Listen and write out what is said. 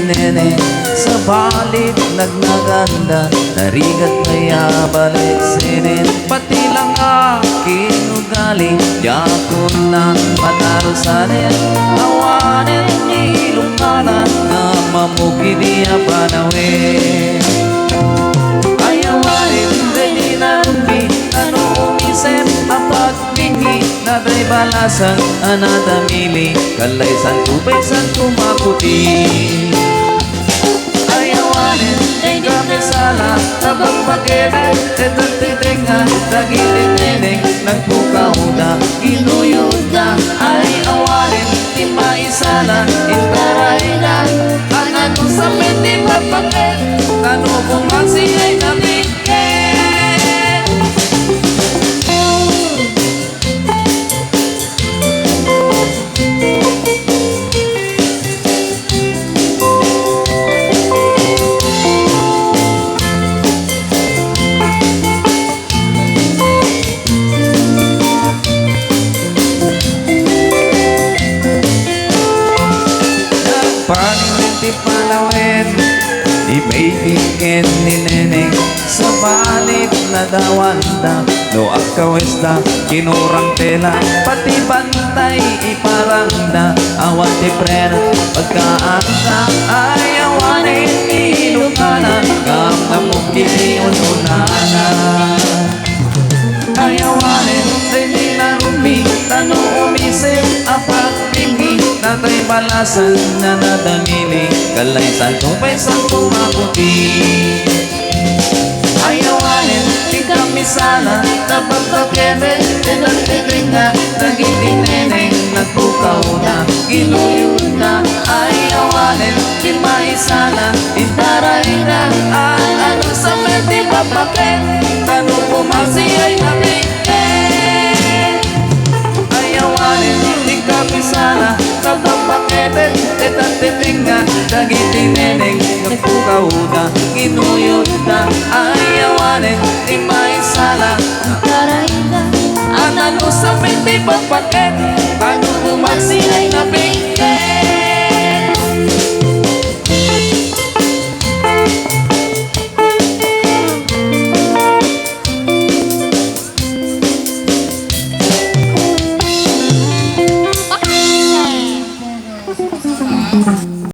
nene sa balit nagnaganda narigat maya balik sinin pati lang aking ugali yakon na patarusanin awanin ilungana na mamuki niya panawin ayawanin hindi na rumbi ano umisip ang pagtingi na da'y balasan anadamili kalaysan tubay-san kumakuti ayawanin ay kami sala tabang pakirin etang titinga nagiling-iling nagpukahuda inuyuda ay awanin di maisala intaray na anan mo sa piti papakit ano kung magsiyay na bigay Paninti palawin ibigin ni neneng sa balik na dawanda no akawesta kinurang tela pati bantay iparangda awan ti prena pagkaanta ay awanin inukana kam na mukini ununana ay awanin hindi na rumi tano umisip apat tinggi natay balasan na nadamili kalaysan tupay-san kumakuti ayawanin di kami sana napagpakere tinagtitringa nagiging neneng nagpukaw na ginuyod na ayawanin di maisala itaray na ang ano sa meti papakit tanong pumagsiyay na bigay ayawanin di kami sana napagpakere tinagtitringa nagiging neneng nagpukaw na ginuyod na ayawanin di maisala itaray na ang ano sa meti papakit tanong pumagsiyay na bigay